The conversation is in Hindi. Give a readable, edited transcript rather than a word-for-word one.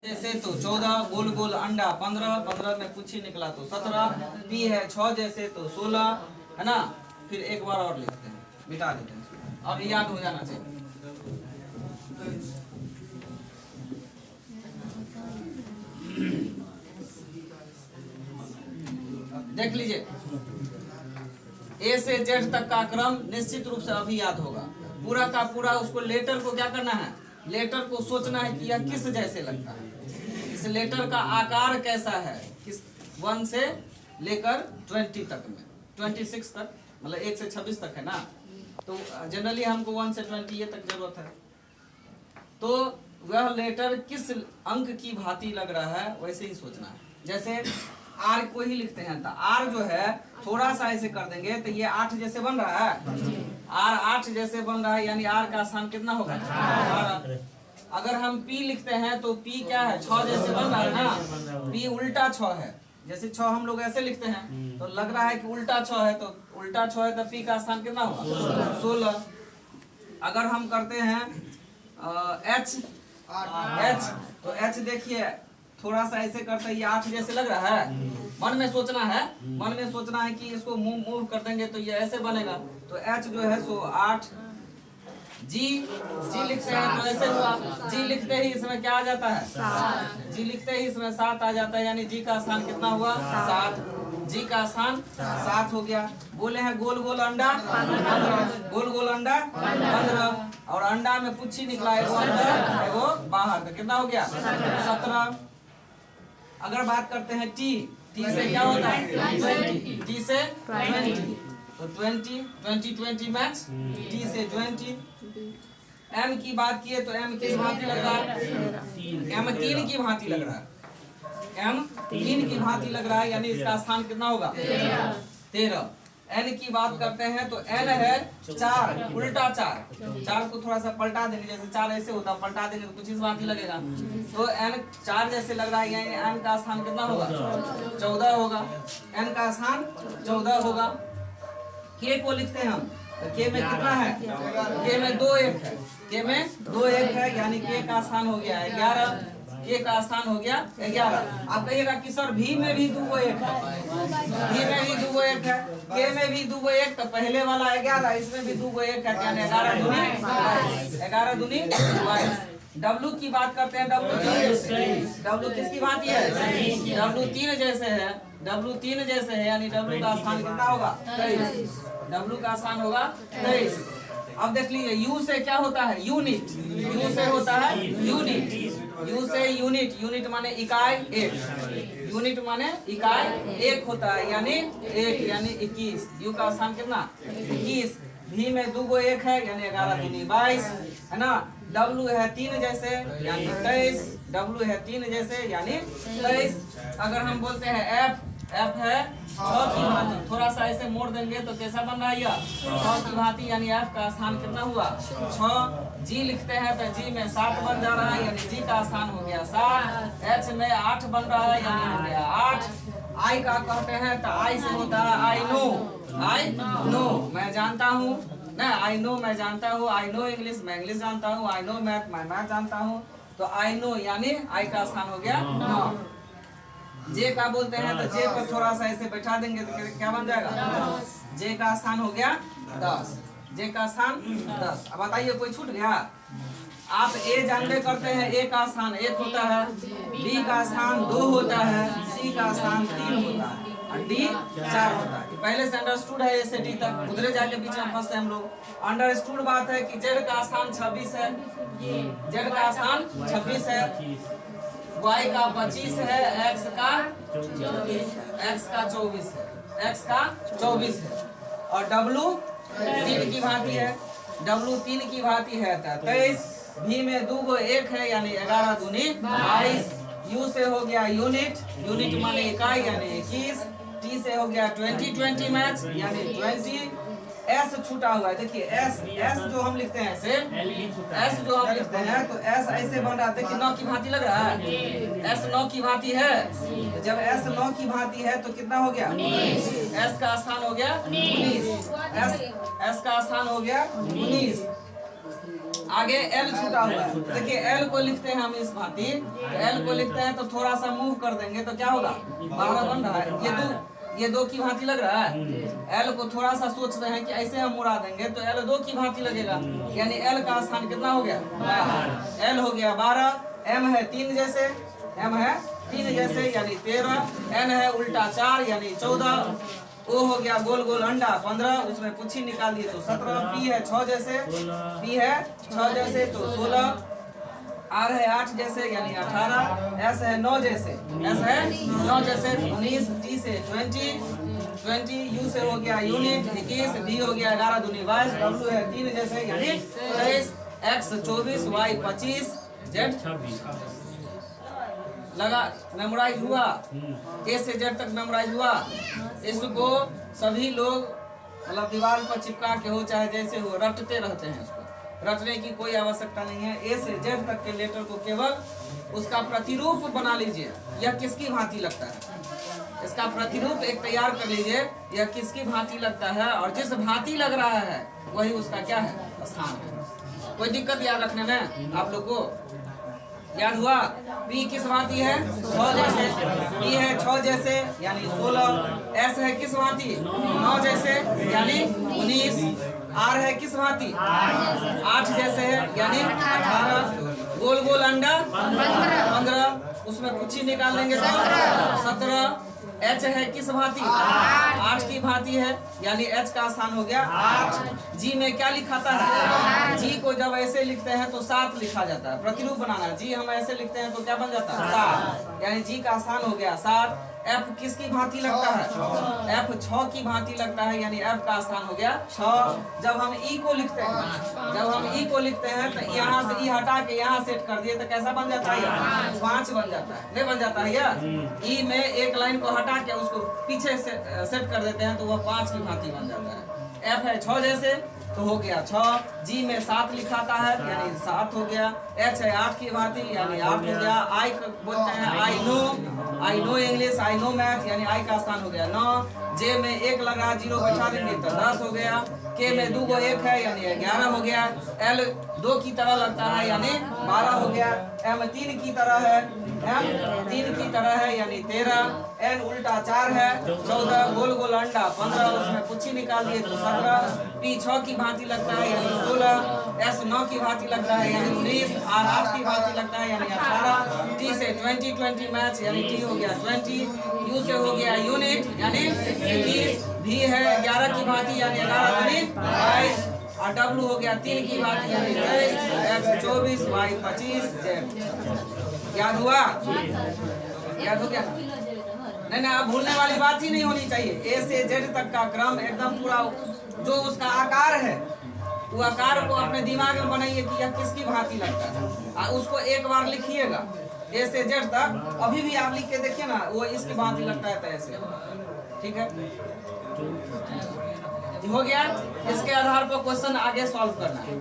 जैसे तो 14 गोल गोल अंडा 15 15 में कुछ ही निकला तो 17 पी है 6 जैसे तो 16 है ना। फिर एक बार और लिखते हैं, मिटा देते हैं इसको। अब याद हो जाना चाहिए। देख लीजिए, ए से जेड तक का क्रम निश्चित रूप से अभी याद होगा। पूरा का पूरा उसको लेटर को क्या करना है, लेटर को सोचना है कि यह किस जैसे लगता है, इस लेटर का आकार कैसा है, किस 1 से लेकर 20 तक में, 26 तक, मतलब 1 से 26 तक है ना। तो जनरली हमको 1 से 20 तक जरूरत है। तो वह लेटर किस अंक की भांति लग रहा है वैसे ही सोचना है। जैसे आर को ही लिखते हैं तो आर जो है थोड़ा सा ऐसे कर देंगे तो ये 8 जैसे बन रहा है, आर 8 जैसे बन रहा है, यानी आर का स्थान कितना होगा 12। अगर हम पी लिखते हैं तो पी क्या है 6 जैसे बन रहा है ना, पी उल्टा 6 है। जैसे 6 हम लोग ऐसे लिखते हैं तो लग रहा है कि उल्टा 6 है, तो उल्टा 6 है तो पी का स्थान कितना होगा 16। अगर हम करते हैं एच तो एच देखिए थोड़ा सा ऐसे करते हैं, ये 8 जैसे लग रहा है। मन में सोचना है, मन में सोचना है कि इसको मूव कर देंगे तो ये ऐसे बनेगा। तो एच जो है सो 8। जी लिखते हैं तो ऐसे हुआ, जी लिखते ही इसमें क्या आ जाता है, जी लिखते ही इसमें 7 आ जाता है, यानी जी का स्थान कितना हुआ 7। जी का स्थान 7 हो गया। बोले हैं गोल गोल अंडा 15, गोल गोल अंडा 15, और अंडा में पुच्छी निकला एगो अंदर एगो बाहर, तो कितना हो गया 17। अगर बात करते हैं टी से क्या होता है, टी से 20, तो 20 मैच टी से 20। एम की बात किए तो एम किस भांति लग रहा है, एम 3 की भांति लग रहा है, एम 3 की भांति लग रहा है, यानी इसका स्थान कितना होगा 13। एन की बात करते हैं तो एन है 4 उल्टा 4 को थोड़ा सा पलटा देंगे, जैसे 4 ऐसे होता है, पलटा देंगे तो कुछ इस बात ही लगेगा। तो एन 4 जैसे लग रहा है, यानी एन का स्थान कितना होगा 14 होगा, एन का स्थान 14 होगा। के को लिखते हैं हम तो के में कितना है, के में 2 1 है, के में 2 1 है, यानी के का स्थान हो गया 11, के का स्थान हो गया 11। आप कहिएगा कि सर भी में भी 2 1 है, भी में भी 2 1 है, के में भी 2 1, तो पहले वाला 11, इसमें भी 2 1 है, यानी 11 दूनी 22। डब्लू की बात करते हैं, डब्लू किसकी भांति है, डब्लू 3 जैसे है, डब्लू 3 जैसे है, यानी डब्लू का स्थान कितना होगा 23, डब्लू का स्थान होगा 23। अब देख लीजिए यू से क्या होता है, यूनिट, यू से होता है यूनिट, यू से यूनिट, यूनिट माने इकाई 1, यूनिट माने इकाई 1 होता है, यानी 1 यानी 21, यू का स्थान कितना 21। भी में 2 1 है, यानी 11 दूनी 22 है ना। डब्लू है 3 जैसे यानी 23, डब्लू है 3 जैसे यानी 23। अगर हम बोलते हैं एफ है 6 की भांति, थोड़ा सा ऐसे मोड़ देंगे तो कैसा बन रहा है यह 6 की भांति, यानी एफ का स्थान कितना हुआ 6। जी लिखते हैं तो जी में 7 बन जा रहा है, यानी जी का स्थान हो गया 7। एच में 8 बन रहा है, यानी हो गया 8। आई का कहते हैं तो आई से होता है आई नो, मैं जानता हूँ ना, आई नो मैं जानता हूँ, आई नो इंग्लिश मैं इंग्लिश जानता हूँ, आई नो मैथ मैं मैथ जानता हूँ, तो आई नो यानी आई का स्थान हो गया 9। जे का बोलते हैं तो जे पर थोड़ा सा ऐसे बैठा देंगे तो क्या बन जाएगा, जे का स्थान हो गया 10, जे का स्थान 10। अब बताइए कोई छूट गया। आप ए जानबे करते हैं, ए का स्थान 1 होता है, बी का स्थान 2 होता है, सी का स्थान 3 होता है, और डी 4 होता है। पहले से अंडरस्टूड है, ए से डी तक, उधरे जाके बीच में फंसते हम लोग। अंडरस्टूड बात है कि जेड का स्थान 26 है, जेड का स्थान 26 है, y का 25 है, x का 24 है, x का 24 है, और w 3 की भांति है, w 3 की भांति है 23। भी में 2 1 है, यानी 11 दूनी 22। यू से हो गया यूनिट, यूनिट माने इकाई यानी 21। टी से हो गया 20 मैच यानी 20। एस छूटा हुआ है, देखिए एस जो हम लिखते हैं ऐसे, एस जो हम लिखते हैं तो एस ऐसे बन रहा है, देखिए 9 की भांति लग रहा है, एस 9 की भांति है। तो जब एस 9 की भांति है तो कितना हो गया, एस का स्थान हो गया 19, एस का स्थान हो गया 19। आगे एल छूटा हुआ है। देखिए एल को लिखते हैं हम इस भांति, तो एल को लिखते हैं तो थोड़ा सा मूव कर देंगे तो क्या होगा, 12 बन रहा है। ये दो की भांति लग रहा है। एल को थोड़ा सा सोच रहे हैं कि ऐसे हम उड़ा देंगे तो एल 2 की भांति लगेगा, यानी एल का स्थान कितना हो गया, 12। एल हो गया 12, एम है 3 जैसे, एम है 3 जैसे यानी 13, एन है उल्टा 4 यानी 14, ओ हो गया गोल गोल अंडा 15, उसमें पुच्छी निकाल दिए तो 17, पी है 6 जैसे, पी है 6 जैसे तो 16, आर है 8 जैसे यानी 18, एस है 9 जैसे, एस है 9 जैसे 19, टी से 20, यू से हो गया यूनिट 21, डी हो गया 11 दूनी 22, डब्ल्यू है 3 जैसे यानी 23, एक्स 24, वाई 25, जेड 26। लगा, मेमोराइज हुआ, ए से जेड तक मेमोराइज हुआ। इसको सभी लोग मतलब दीवार पर चिपका के हो चाहे जैसे हो रटते रहते हैं, इसको रटने की कोई आवश्यकता नहीं है। ए से जेड तक के लेटर को केवल उसका प्रतिरूप बना लीजिए, यह किसकी भांति लगता है, इसका प्रतिरूप एक तैयार कर लीजिए, यह किसकी भांति लगता है, और जिस भांति लग रहा है वही उसका क्या है, स्थान है। कोई दिक्कत याद रखने में आप लोग को याद हुआ। पी किस भांति है, 6 जैसे, पी है 6 जैसे यानी 16, एस है किस भांति, 9 जैसे यानी 19, आर है किस भांति, 8 जैसे है यानी 18, गोल गोल अंडा 15, उसमें कुछ निकाल लेंगे तो 17, एच है किस भांति, 8 की भांति है यानी एच का स्थान हो गया 8। जी में क्या लिखाता है, जी को जब ऐसे लिखते हैं तो 7 लिखा जाता है, प्रतिरूप बनाना। जी हम ऐसे लिखते हैं तो क्या बन जाता है 7, यानी जी का स्थान हो गया 7। एफ किसकी भांति लगता है, एफ 6 की भांति लगता है यानी एफ का स्थान हो गया 6। जब हम ई को लिखते हैं, तो यहाँ से ई हटा के यहाँ सेट कर दिए तो कैसा बन जाता है, 5 बन जाता है, नहीं बन जाता है यह। ई में एक लाइन को हटा के उसको पीछे से सेट कर देते हैं तो वह 5 की भांति बन जाता है। एफ है 6 जैसे तो हो गया 6, जी में 7 लिखाता है यानी 7 हो गया, एच है 8 की भांति यानी 8 हो गया, आई बोलते हैं I know English, I know math यानी आई का स्थान हो गया 9, जे में 1 लगा 0 बैठा देंगे तो 10 हो गया, के में 2 को 1 है यानी 11 हो गया, एल 2 की तरह लगता है यानी 12 हो गया, एम 3 की तरह है यानी 13, एन उल्टा 4 है 14, गोल गोल अंडा 15, उसमें पुच्छी निकाल दिए तो 17, पी 6 की भांति लगता है यानी 16, एस 9 की भांति लगता है यानी 19, आर 8 की भांति लगता है यानी 18, टी से 20 मैच यानी टी हो गया 20, यू से हो गया यूनिट यानी 21, भी है 11 की भांति यानी 11 दूनी 22, और डब्ल्यू हो गया 3 की भांति यानी 23, एक्स 24, वाई 25, जेड। याद हुआ, याद हो गया नहीं ना, अब भूलने वाली बात ही नहीं होनी चाहिए। ए से जेड तक का क्रम एकदम पूरा, जो उसका आकार है वो आकार को अपने दिमाग में बनाइए कि यह किसकी भांति लगता है, उसको एक बार लिखिएगा ए से जेड तक। अभी भी आप लिख के देखिए ना, वो इसकी भांति लगता है तो ऐसे, ठीक है हो गया। इसके आधार पर क्वेश्चन आगे सॉल्व करना है।